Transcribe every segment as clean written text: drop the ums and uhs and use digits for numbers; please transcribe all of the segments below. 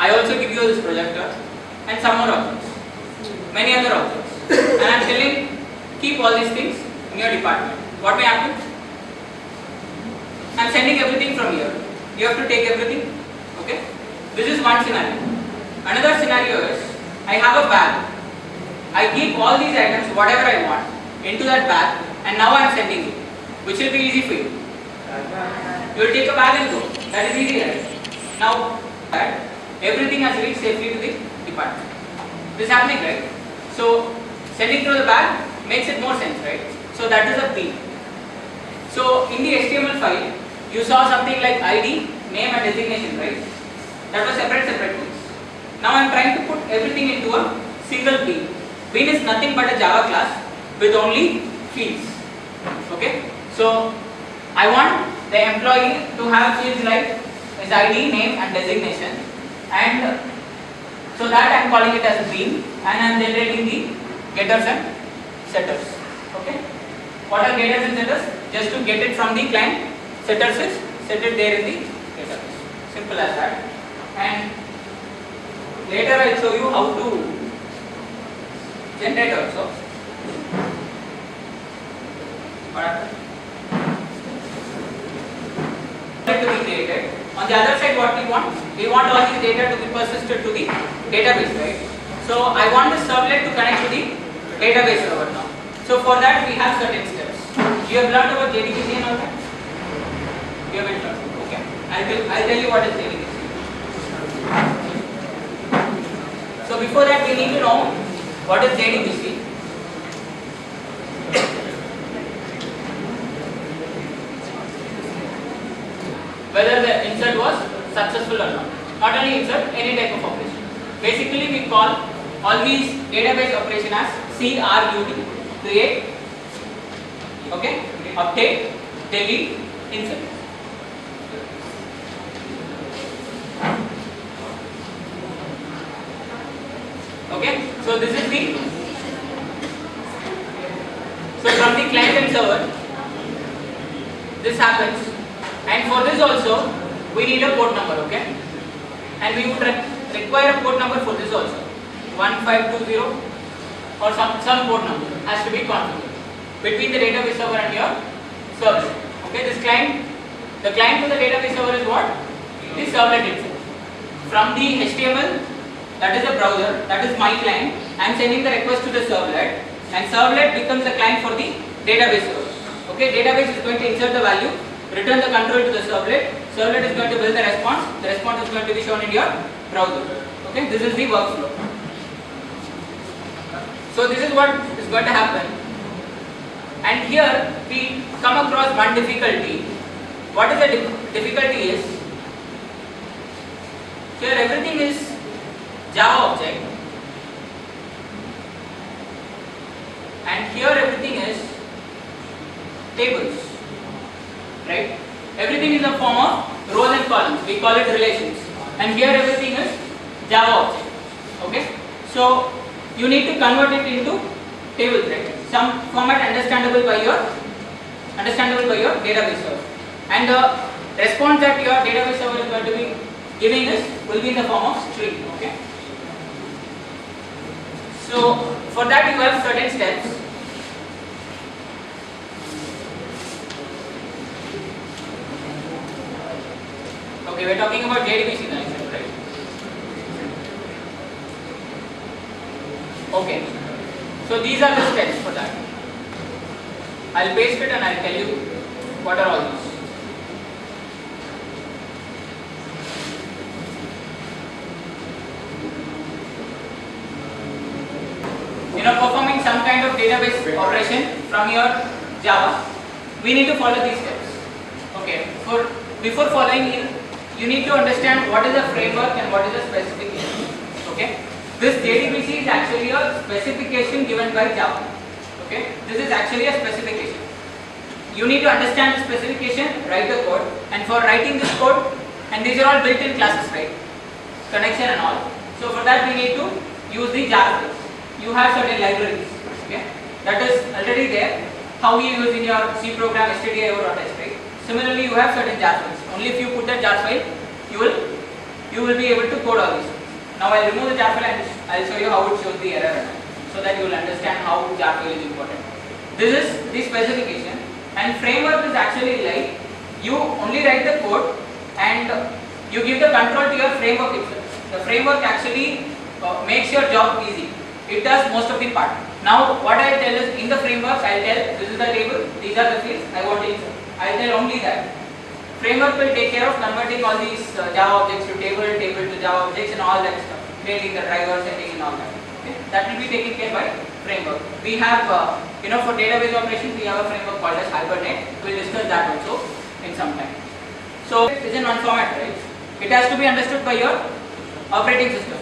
I also give you this projector and some more objects, many other objects, and I am telling keep all these things in your department. What may happen? I am sending everything from here. You have to take everything. Okay? This is one scenario. Another scenario is I have a bag. I keep all these items, whatever I want, into that bag, and now I am sending you, which will be easy for you. You will take a bag and go. That is easy, right? Now that everything has reached safely to the department. This is happening, right? So sending through the bag makes it more sense, right? So that is a P. So in the HTML file, you saw something like ID, name and designation, right? That was separate things. Now I am trying to put everything into a single bean. Bean is nothing but a Java class with only fields. Okay? So I want the employee to have fields like his ID, name and designation, and so that I am calling it as a bean, and I am generating the getters and setters. Okay? What are getters and setters? Just to get it from the client, setters is set it there in the getters. Simple as that. And later I will show you how to generate also. What happened? To be created. On the other side, what we want all these data to be persisted to the database, right? So I want the servlet to connect to the database server now. So for that we have certain steps. You have learned about JDBC and all that? You haven't learned. Okay. I'll tell you what is JDBC. So before that we need to know what is JDBC. Whether the insert was successful or not. Not only insert, any type of operation. Basically we call all these database operation as CRUD. Create, okay, update, delete, insert. Okay, so this is the, so from the client and server, this happens. And for this also, we need a port number, okay? And we would require a port number for this also. 1520 or some port number has to be configured between the database server and your servlet. Okay, this client, the client to the database server is what? The servlet itself. From the HTML, that is a browser, that is my client. I am sending the request to the servlet, and servlet becomes the client for the database server. Okay, database is going to insert the value, return the control to the servlet. Servlet is going to build the response. The response is going to be shown in your browser. Okay, this is the workflow. So this is what is going to happen. And here we come across one difficulty. What is the difficulty is, here everything is Java object, and here everything is tables. Right? Everything is a form of rows and columns. We call it relations. And here everything is Java object. Okay? So you need to convert it into tables, right? Some format understandable by your database server. And the response that your database server is going to be giving will be in the form of string. Okay? So for that you have certain steps. Okay, we are talking about JDBC now, right? Okay, so these are the steps for that. I'll paste it and I'll tell you what are all these. You know, performing some kind of database operation from your Java, we need to follow these steps. Okay, before following in, you need to understand what is a framework and what is a specification. Okay, this JDBC is actually a specification given by Java. Okay, this is actually a specification. You need to understand the specification, write the code, and for writing this code, and these are all built-in classes, right? Connection and all. So for that we need to use the Java. You have certain libraries. Okay, that is already there. How you use in your C program, stdio or test, right? Similarly, you have certain jar files. Only if you put that jar file, you will be able to code all these. Now I'll remove the jar file and I'll show you how it shows the error so that you will understand how jar file is important. This is the specification, and framework is actually like you only write the code and you give the control to your framework itself. The framework actually makes your job easy. It does most of the part. Now what I tell is, in the framework I will tell this is the table, these are the fields I want to insert. I will tell only that. Framework will take care of converting all these Java objects to table to Java objects and all that stuff, creating the drivers, setting and all that. Okay? That will be taken care by framework. We have, for database operations, we have a framework called as Hibernate. We will discuss that also in some time. So it is in one format, right? It has to be understood by your operating system.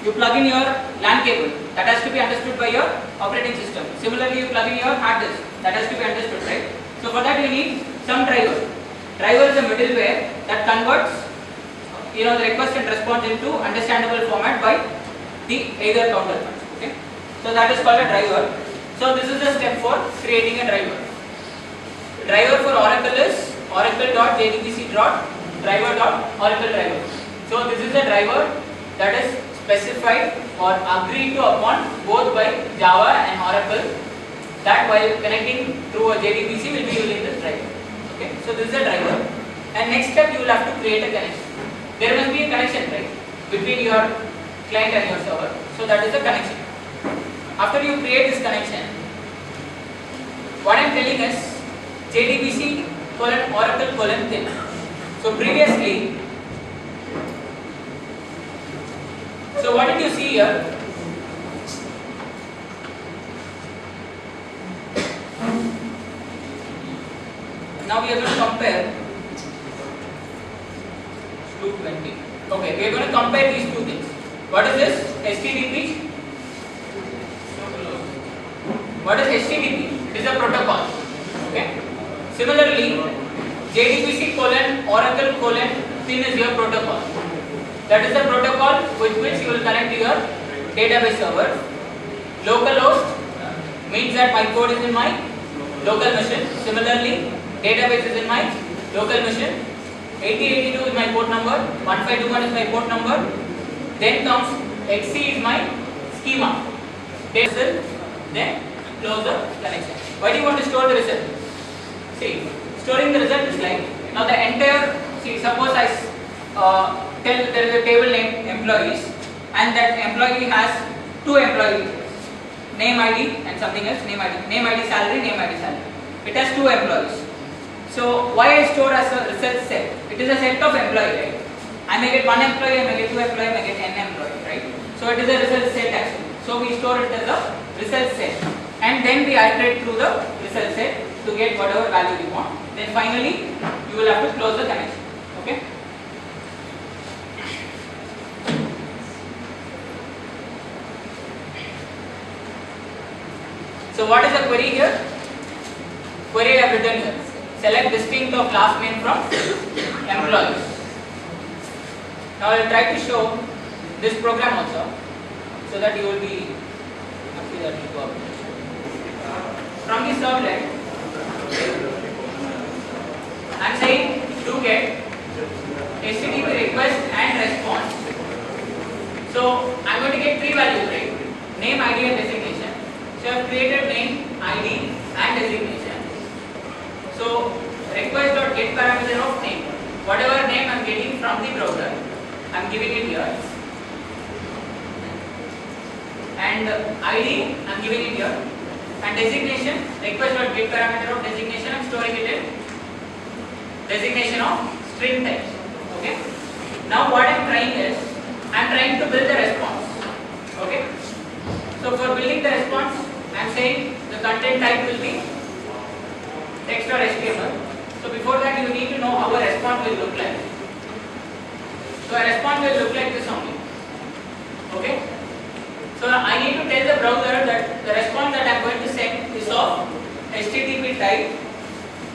You plug in your LAN cable, that has to be understood by your operating system. Similarly, you plug in your hard disk, that has to be understood, right? So for that you need some driver. Driver is a middleware that converts the request and response into understandable format by the either counterparts. Okay, so that is called a driver. So this is the step for creating a driver. Driver for Oracle is oracle.jdbc.driver.oracle driver. So this is a driver that is specified or agreed to upon both by Java and Oracle, that while connecting through a JDBC will be using this driver. Okay, so this is a driver, and next step you will have to create a connection. There must be a connection, right, between your client and your server. So that is the connection. After you create this connection, what I am telling is JDBC:oracle:10. So previously, so what did you see here? Now we are going to compare 220. Okay, we are going to compare these two things. What is this? HTTP. What is HTTP? It is a protocol. Okay. Similarly, JDBC:oracle:10 is your protocol. That is the protocol with which you will connect to your database server. Localhost means that my code is in my local machine. Similarly, database is in my local machine. 8082 is my port number, 1521 is my port number. Then comes XC is my schema. Then close the connection. Why do you want to store the result? See, storing the result is like, now the entire, suppose I tell there is a table name employees, and that employee has two employees, name ID and something else, name ID salary, name ID salary. It has two employees. So why I store as a result set? It is a set of employee, right? I may get one employee, I may get two employee, I may get n employee, right? So it is a result set actually. So we store it as a result set, and then we iterate through the result set to get whatever value we want. Then finally you will have to close the connection. Okay. So what is the query here? Query I have written here. Select distinct of last name from employees. Now I will try to show this program also, so that you will be happy that it works. From the servlet, I am saying to get HTTP request and response. So I am going to get three values, right? Name, ID and designation. So I have created name, ID and designation. So request.get parameter of name. Whatever name I am getting from the browser, I am giving it here. And ID I am giving it here. And designation, request.get parameter of designation, I am storing it in designation of string type. Okay. Now what I am trying is, I am trying to build the response. Okay. So for building the response, I am saying the content type will be text or HTML. So before that you need to know how a response will look like. So a response will look like this only. Okay. So I need to tell the browser that the response that I am going to send is of HTTP type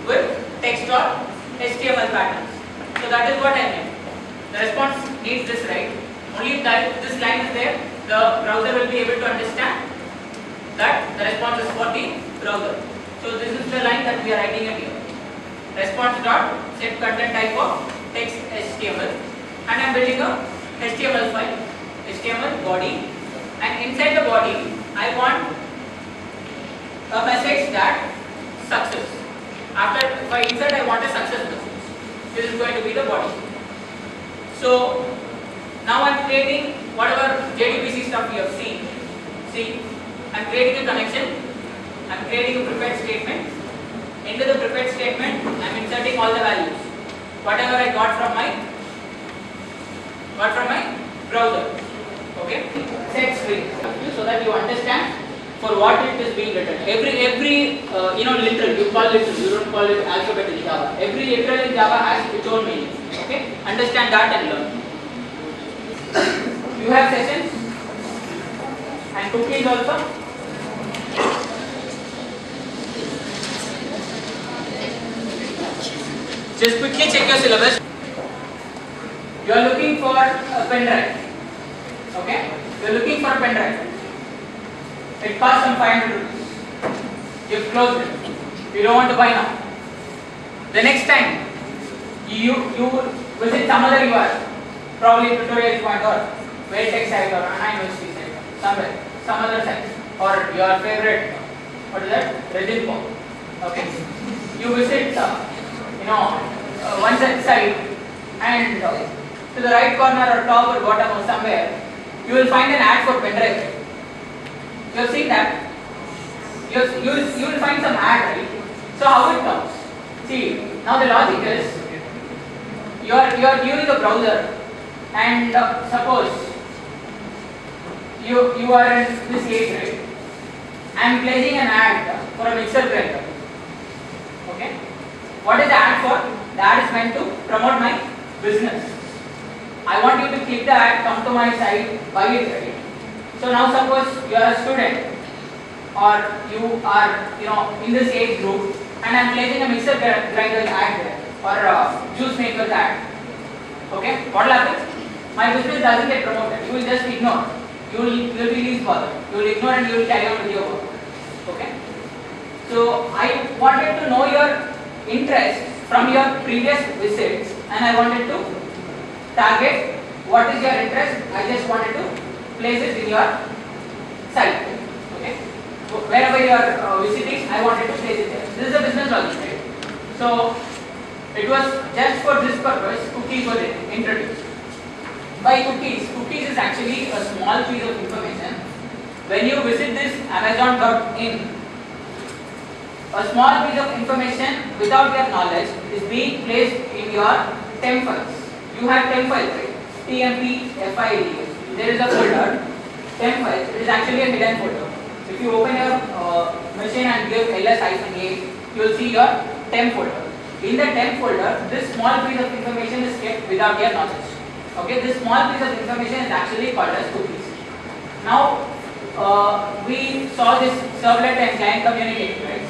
with text or HTML patterns. So that is what I mean. The response needs this, right? Only if this line is there, the browser will be able to understand that the response is for the browser. So this is the line that we are writing it here. Response dot set content type of text HTML, and I am building a HTML file. HTML body, and inside the body I want a message that success. After if I insert, I want a success message. This is going to be the body. So now I'm creating whatever JDBC stuff you have seen. See, I'm creating a connection. I'm creating a prepared statement. Into the prepared statement, I'm inserting all the values. Whatever I got from my browser. Okay. Set string so that you understand for what it is being written. Every literal, you call literal, you don't call it alphabet in Java. Every literal in Java has its own meaning. Okay, understand that and learn. You have sessions and cookies also. Just quickly check your syllabus. You are looking for a pen drive. Okay, you are looking for a pen drive. It costs some 500 rupees. You've closed it. You don't want to buy now. The next time you visit some other URL, probably tutorials.org, or Vertex site or Anna University site, somewhere, some other site, or your favorite, what is that? Reddit. Okay. You visit one such site, and to the right corner or top or bottom or somewhere, you will find an ad for pen drive. You have seen that? You will find some ad, right? So how it comes? See, now the logic is you are viewing the browser, and suppose you are in this age, right? I am placing an ad for a mixer grinder. Okay. What is the ad for? The ad is meant to promote my business. I want you to click the ad, come to my site, buy it, right? So now suppose you are a student, or you are in this age group, and I am placing a mixer grinder ad there, or a juice maker ad. Okay, what will happen? My business doesn't get promoted. You will just ignore. You will be least bothered. You will ignore and you will carry on with your work. Okay. So I wanted to know your interest from your previous visits, and I wanted to target what is your interest. I just wanted to place it in your site. Okay. Wherever you are visiting, I wanted to place it there. This is a business logic, right? So it was just for this purpose cookies were introduced. By cookies is actually a small piece of information. When you visit this Amazon.in, a small piece of information without your knowledge is being placed in your temp files. You have temp files, right? TMP FILE. There is a folder, temp files. It is actually a hidden folder. If you open your machine and give ls-a, you will see your temp folder. In the temp folder, this small piece of information is kept without your knowledge. Okay, this small piece of information is actually called as cookies. Now, we saw this servlet and client communicating, right?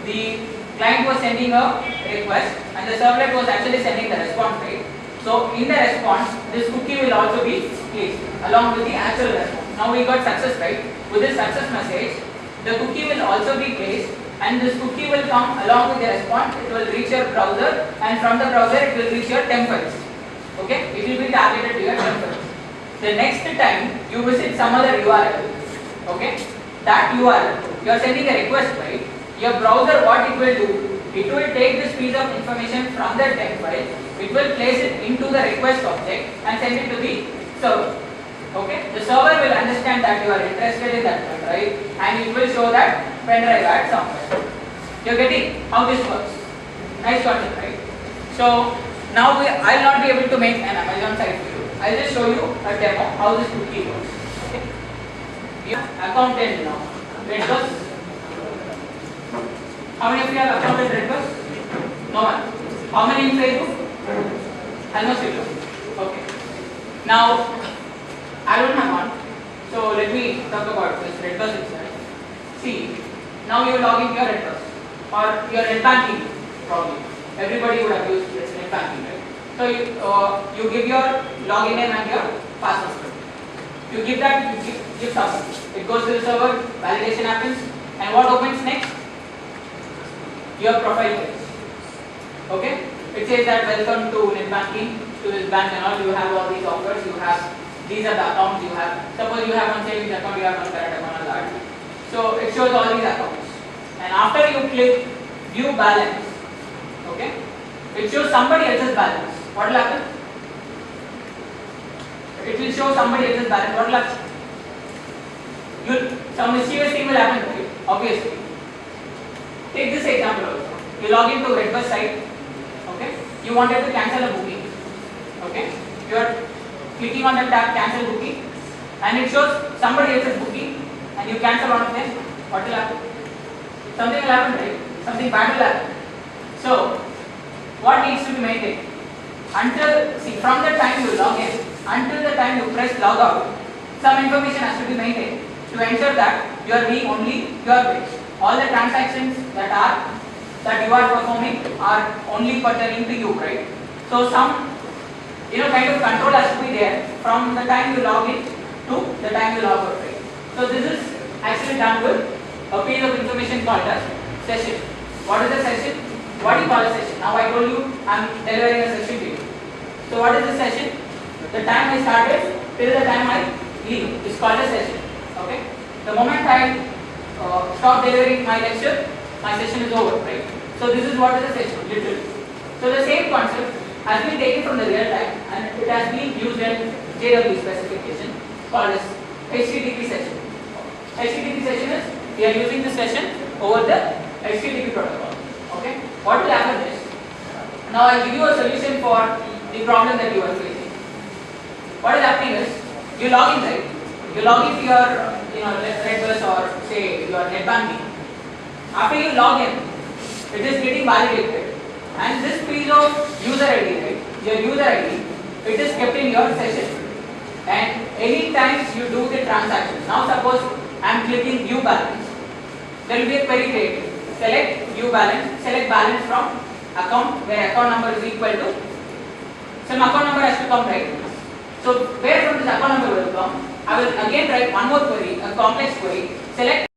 The client was sending a request, and the servlet was actually sending the response, right? So, in the response, this cookie will also be placed along with the actual response. Now, we got success, right? With this success message, the cookie will also be placed, and this cookie will come along with the response. It will reach your browser, and from the browser it will reach your temp files. Okay, it will be targeted to your temp files. The next time you visit some other URL, okay, that URL, you are sending a request, right? Your browser, what it will do, it will take this piece of information from the temp file, it will place it into the request object and send it to the server. Okay, the server will understand that you are interested in that pen drive, and it will show that pen drive at somewhere. You are getting how this works? Nice concept, right? So now I will not be able to make an Amazon site for you. I will just show you a demo how this cookie works. Okay. You have accountant now. Redbus. How many of you have accounted Redbus? No one. How many in Facebook? Almost zero. Okay. Now I don't have one. So let me talk about this Redbus itself. See, now you log into your Redbus or your net banking probably. Everybody would have used this net banking, right? So you give your login name and your password. You give that, you give something. It goes to the server, validation happens, and what opens next? Your profile page. Okay? It says that welcome to net banking, to this bank and all. You have all these offers. You have these are the accounts you have. Suppose you have one savings account, you have one current account, and that. So it shows all these accounts. And after you click view balance, okay, it shows somebody else's balance. What will happen? It will show somebody else's balance. What will happen? Some mischievous thing will happen, right? Obviously. Take this example also. You log into Redbus site, okay? You wanted to cancel a booking, okay? You are clicking on the tab cancel booking, and it shows somebody else's booking, and you cancel one of them. What will happen? Something will happen, right? Something bad will happen. So, what needs to be maintained? From the time you log in until the time you press log out, some information has to be maintained to ensure that you are doing only your bit. All the transactions that you are performing are only pertaining to you, right? So some kind of control has to be there from the time you log in to the time you log out, right? So this is actually done with a piece of information called as session. What is a session? What do you call a session? Now I told you I am delivering a session to you. So what is the session? The time I started till the time I leave is called a session. Okay. The moment I stop delivering my lecture, my session is over, right? So this is what is a session, literally. So the same concept has been taken from the real time and it has been used in JW specification called as HTTP session. HTTP session is we are using this session over the HTTP protocol. Okay. What will happen is now I will give you a solution for the problem that you are facing. What is happening is you log in, right? You log in to your Redbus or say your net banking. After you log in, it is getting validated, and this piece of user ID, right? Your user ID, it is kept in your session. And any time you do the transaction, now suppose I am clicking view balance, there will be a query created. Select view balance, select balance from account where account number is equal to some account number has to come, right? So where from this account number will come? I will again write one more query, a complex query. Select